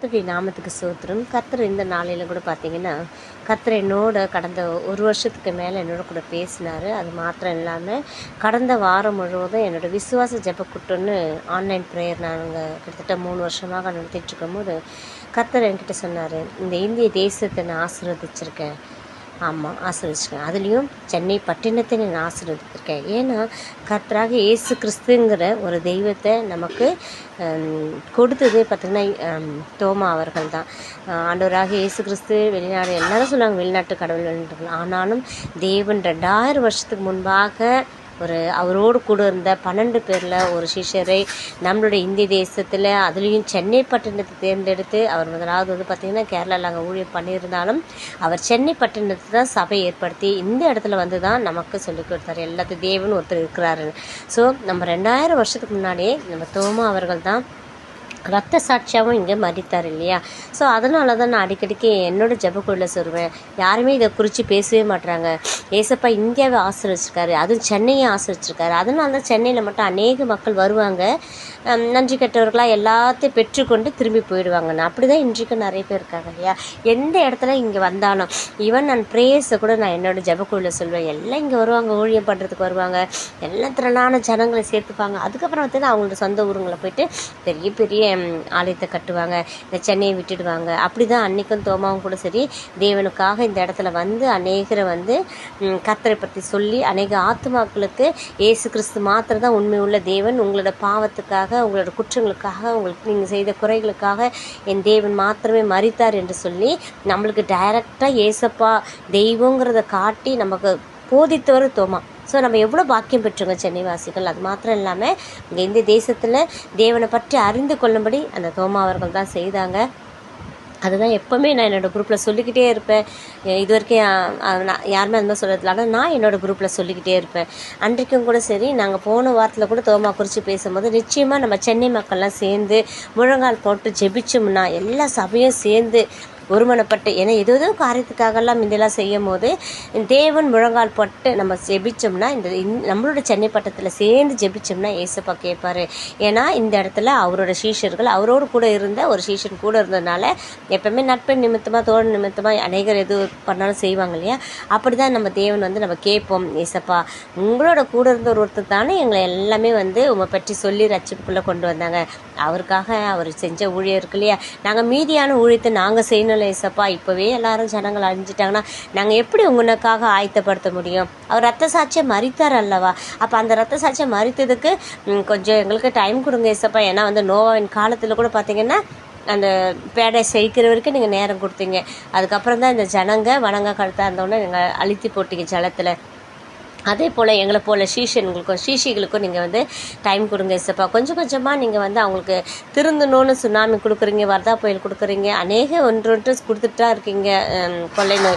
கர்த்தருடைய நாமத்துக்கு ஸ்தோத்திரம். கர்த்தர் இந்த நாளையில் கூட பார்த்தீங்கன்னா, கர்த்தர் என்னோட கடந்த ஒரு வருஷத்துக்கு மேலே என்னோட கூட பேசினார். அது மாத்திரம் இல்லாமல் கடந்த வாரம் முழுவதும் என்னோடய விசுவாச ஜெபக்கூட்டம்னு ஆன்லைன் ப்ரேயர் நாங்கள் கிட்டத்தட்ட 3 வருஷமாக நடத்திட்டுருக்கும் போது கர்த்தர் என்கிட்ட சொன்னார், இந்த இந்திய தேசத்தை நான் ஆசீர்வதிச்சிருக்கேன். ஆமாம், ஆசீர்வதிச்சிருக்கேன். அதுலேயும் சென்னை பட்டினத்தை நான் ஆசீர்வதிச்சிருக்கேன். ஏன்னா கர்த்தராக இயேசு கிறிஸ்துங்கிற ஒரு தெய்வத்தை நமக்கு கொடுத்ததே பார்த்திங்கன்னா தோமா அவர்கள் தான். ஆண்டவராக இயேசு கிறிஸ்து வெளிநாடு எல்லாரும் சொல்லுவாங்க, வெளிநாட்டு கடவுள். ஆனாலும் தேவன் 2000 வருஷத்துக்கு முன்பாக அவரோடு கூட இருந்த 12 பேரில் ஒரு சிஷ்யரை நம்மளுடைய இந்திய தேசத்தில், அதுலேயும் சென்னை பட்டணத்தை தேர்ந்தெடுத்து அவர் முதலாவது பார்த்திங்கன்னா கேரளாவில் அங்கே ஊழியம் பண்ணியிருந்தாலும் அவர் சென்னை பட்டணத்தை தான் சபை ஏற்படுத்தி இந்த இடத்துல தான் நமக்கு சொல்லிக் கொடுத்தாரு. எல்லாத்தையும் தேவன் ஒருத்தர் இருக்கிறாரு. ஸோ நம்ம 2000 வருஷத்துக்கு முன்னாடியே நம்ம தோமா அவர்கள் தான் ரத்த சாட்சியாகவும் இங்கே மறித்தார் இல்லையா? ஸோ அதனால தான் நான் அடிக்கடிக்கு என்னோடய ஜெபக்குழுல சொல்லுவேன், யாருமே இதை குறித்து பேசவே மாட்டுறாங்க. ஏசப்பா இந்தியாவை ஆசீர்வச்சிருக்காரு, அதுவும் சென்னையை ஆசீர்வச்சிருக்காரு. அதனால தான் சென்னையில் மட்டும் அநேக மக்கள் வருவாங்க, நன்றி கெட்டவர்களாக எல்லாத்தையும் பெற்றுக்கொண்டு திரும்பி போயிடுவாங்கன்னு. அப்படி தான் இன்றைக்கு நிறைய பேர் இருக்காங்க இல்லையா? எந்த இடத்துல இங்கே வந்தாலும் ஈவன் நான் ப்ரேயர்ஸை கூட நான் என்னோடய ஜெபக்குழுல சொல்லுவேன், எல்லாம் இங்கே வருவாங்க, ஊழியம் பண்ணுறதுக்கு வருவாங்க, எல்லாம் திரளான ஜனங்களை சேர்த்துப்பாங்க. அதுக்கப்புறம் அவங்களோட சொந்த ஊருங்களை போயிட்டு பெரிய பெரிய ஆலயத்தை கட்டுவாங்க, இந்த சென்னையை விட்டுடுவாங்க. அப்படி தான் அன்றைக்கும் தோமாவும் கூட சரி தேவனுக்காக இந்த இடத்துல அநேகரை கர்த்தரை பற்றி சொல்லி அநேக ஆத்துமாக்களுக்கு இயேசு கிறிஸ்து மாத்திரம் தான் உண்மை உள்ள தேவன், உங்களோட பாவத்துக்காக, உங்களோட குற்றங்களுக்காக, உங்களுக்கு நீங்கள் செய்த குறைகளுக்காக என் தேவன் மாத்திரமே மரித்தார் என்று சொல்லி நம்மளுக்கு டைரெக்டாக ஏசப்பா தெய்வங்கிறத காட்டி நமக்கு போதித்தவர் தோமா. ஸோ நம்ம எவ்வளோ பாக்கியம் பெற்றோங்க சென்னைவாசிகள். அது மாத்திரம் இல்லாமல் இங்கே இந்த தேசத்தில் தேவனை பற்றி அறிந்து கொள்ளும்படி அந்த தோமா அவர்கள் தான் செய்தாங்க. அதுதான் எப்போவுமே நான் என்னோடய குரூப்பில் சொல்லிக்கிட்டே இருப்பேன். இது வரைக்கும் யாருமே அந்த மாதிரி சொல்கிறதில்ல, ஆனால் நான் என்னோடய குரூப்பில் சொல்லிக்கிட்டே இருப்பேன். அன்றைக்கும் கூட சரி, நாங்கள் போன வாரத்தில் கூட தோமா குறித்து பேசும்போது நிச்சயமாக நம்ம சென்னை மக்கள்லாம் சேர்ந்து முழங்கால் போட்டு ஜெபிச்சோம்னா, எல்லா சபையும் சேர்ந்து ஒருமனப்பட்டு, ஏன்னா ஏதோ காரியத்துக்காகலாம் இதெல்லாம் செய்யும் போது தேவன் முழங்கால் பட்டு நம்ம ஜெபிச்சோம்னா, நம்மளோட சென்னை பட்டத்தில் சேர்ந்து ஜெபிச்சோம்னா ஏசப்பா கேட்பார். ஏன்னா இந்த இடத்துல அவரோட சீஷர்கள், அவரோடு கூட இருந்த ஒரு சீஷன் கூட இருந்ததுனால எப்பவுமே நட்பு நிமித்தமாக தோழ நிமித்தமாக அநேகர் எது பண்ணாலும் செய்வாங்க இல்லையா? அப்படி தான் நம்ம தேவன் நம்ம கேட்போம், ஏசப்பா உங்களோட கூட இருந்த ஒருத்தர் தானே எங்களை எல்லாமே உங்களை பற்றி சொல்லி ரட்சிப்புக்குள்ளே கொண்டு வந்தாங்க. அவருக்காக அவர் செஞ்ச ஊழியம் இருக்கு இல்லையா? நாங்கள் மீதியான ஊழியத்தை நாங்கள் செய்யணும் ஏசப்பா. இப்போவே எல்லாரும் ஜனங்கள் அழிஞ்சிட்டாங்கன்னா நாங்கள் எப்படி உங்களுக்காக ஆயத்தப்படுத்த முடியும்? அவர் ரத்த சாட்சியை மறித்தார் அல்லவா? அப்போ அந்த ரத்த சாட்சியை மறித்ததுக்கு கொஞ்சம் எங்களுக்கு டைம் கொடுங்க ஏசப்பா. ஏன்னா நோவாவின் காலத்தில் கூட பார்த்தீங்கன்னா அந்த பேடை செய்கிற வரைக்கும் நீங்கள் நேரம் கொடுத்தீங்க. அதுக்கப்புறம் தான் இந்த ஜனங்க வணங்க கழுத்தாக இருந்தோடனே நீங்கள் அழுத்தி போட்டீங்க ஜலத்தில். அதே போல் எங்களை போல் சீஷிகளுக்கும் நீங்கள் டைம் கொடுங்க ஏசப்பா. கொஞ்சம் கொஞ்சமாக நீங்கள் அவங்களுக்கு திருந்தணும்னு சுனாமி கொடுக்குறீங்க, வர்தா புயல் கொடுக்குறீங்க, அநேக ஒன்று கொடுத்துட்டு தான் இருக்கீங்க கொள்ளை நோய்.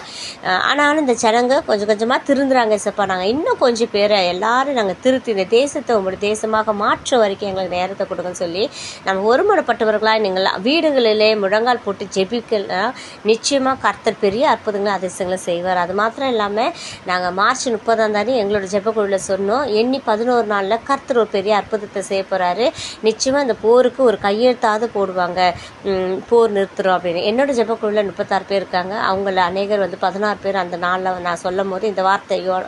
ஆனாலும் இந்த ஜனங்க கொஞ்சம் கொஞ்சமாக திருந்துறாங்க ஏசப்பா. நாங்கள் இன்னும் கொஞ்சம் பேரை எல்லாரும் நாங்கள் திருத்தி இந்த தேசத்தை உங்களுடைய தேசமாக மாற்ற வரைக்கும் எங்களுக்கு நேரத்தை கொடுங்கன்னு சொல்லி நம்ம ஒருமுறைப்பட்டவர்களாக நீங்கள் வீடுகளிலே முழங்கால் போட்டு ஜெபிக்கலாம். நிச்சயமாக கர்த்தர் பெரிய அற்புதங்களை அதிசயங்களை செய்வார். அது மாத்திரம் இல்லாமல் நாங்கள் மார்ச் 30 எங்களோட ஜெபக்குழுவில் சொன்னோம், எண்ணி 11 நாளில் கர்த்தர் ஒரு பெரிய அற்புதத்தை செய்ய போகிறாரு. நிச்சயமாக இந்த போருக்கு ஒரு கையெழுத்தாவது போடுவாங்க, போர் நிறுத்துகிறோம் அப்படின்னு. என்னோட ஜெபக்குழுவில் 36 பேர் இருக்காங்க. அவங்கள அநேகர் 16 பேர் அந்த நாளில் நான் சொல்லும் போது இந்த வார்த்தையோ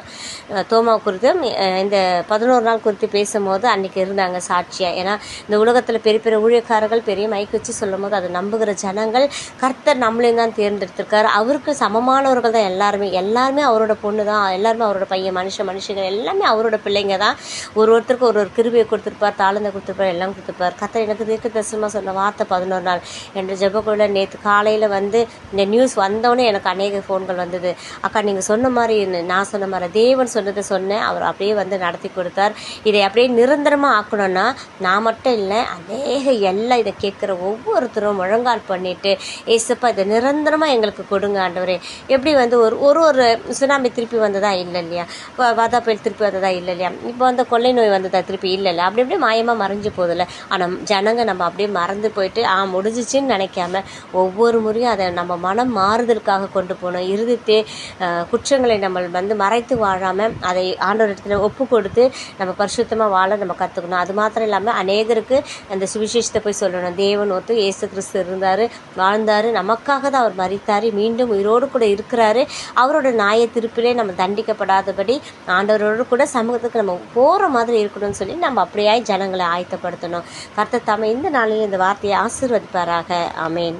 தோமா குறித்து இந்த 11 நாள் குறித்து பேசும்போது அன்றைக்கி இருந்தாங்க சாட்சியாக. ஏன்னா இந்த உலகத்தில் பெரிய பெரிய ஊழியக்காரர்கள் பெரிய மைக்கு வச்சு சொல்லும் போது அதை நம்புகிற ஜனங்கள் கர்த்தர் நம்மளையும் தான் தேர்ந்தெடுத்திருக்காரு. அவருக்கு சமமானவர்கள் தான் எல்லாருமே அவரோட பொண்ணு தான், எல்லாருமே அவரோட பையன், மனுஷங்க எல்லாமே அவரோட பிள்ளைங்க தான். ஒருத்தருக்கு ஒரு கிருபையை கொடுத்துருப்பார், தாளந்தை கொடுத்துருப்பார், எல்லாம் கொடுத்துருப்பார். கர்த்தர் எனக்கு தீர்க்க தரிசனமாக சொன்ன வார்த்தை 11 நாள் என்ற ஜெபக்குழுல நேற்று காலையில் இந்த நியூஸ் வந்தோடனே எனக்கு அநேக ஃபோன்கள் வந்தது. அக்கா நீங்கள் சொன்ன மாதிரி நான் சொன்ன மாதிரி தேவன் சொன்னதை சொன்னேன், அவர் அப்படியே நடத்தி கொடுத்தார். இதை அப்படியே நிரந்தரமாக ஆக்கணும்னா நான் மட்டும் இல்லை, அநேக எல்லாம் இதை கேட்குற ஒவ்வொருத்தரும் முழங்கால் பண்ணிட்டு ஏசப்பா இதை நிரந்தரமாக எங்களுக்கு கொடுங்க ஆண்டவரே. எப்படி ஒரு சுனாமி திருப்பி வந்ததா இல்லை இல்லையா? இப்போ வாதா புயல் திருப்பி வந்ததா இல்லை இல்லையா, இப்போ அந்த கொள்ளை நோய் வந்ததா திருப்பி இல்லை இல்லை, அப்படி அப்படியே மாயமாக மறைஞ்சு போதில்ல. ஆனால் ஜனங்க நம்ம அப்படியே மறந்து போயிட்டு முடிஞ்சிச்சின்னு நினைக்காம ஒவ்வொரு முறையும் அதை நம்ம மனம் மாறுதலுக்காக கொண்டு போகணும். இருதயத்தை குற்றங்களை நம்ம மறைத்து வாழாமல் அதை ஆண்டவரிடத்துல ஒப்பு கொடுத்து நம்ம பரிசுத்தமாக வாழ நம்ம கற்றுக்கணும். அது மாத்திரம் இல்லாமல் அநேகருக்கு அந்த சுவிசேஷத்தை போய் சொல்லணும். தேவன் ஒருத்தர் இயேசு கிறிஸ்து இருந்தார், வாழ்ந்தார், நமக்காக தான் அவர் மரித்தார், மீண்டும் உயிரோடு கூட இருக்கிறாரு. அவரோட நியாய தீர்ப்பிலே நம்ம தண்டிக்கப்படாதபடி ஆண்டவரோடு கூட சமூகத்துக்கு நம்ம போகிற மாதிரி இருக்கணும்னு சொல்லி நம்ம அப்படியே ஜனங்களை ஆயத்தப்படுத்தணும். கர்த்தர் தாமே இந்த நாளில் இந்த வார்த்தையை ஆசீர்வதிப்பாராக. ஆமேன்.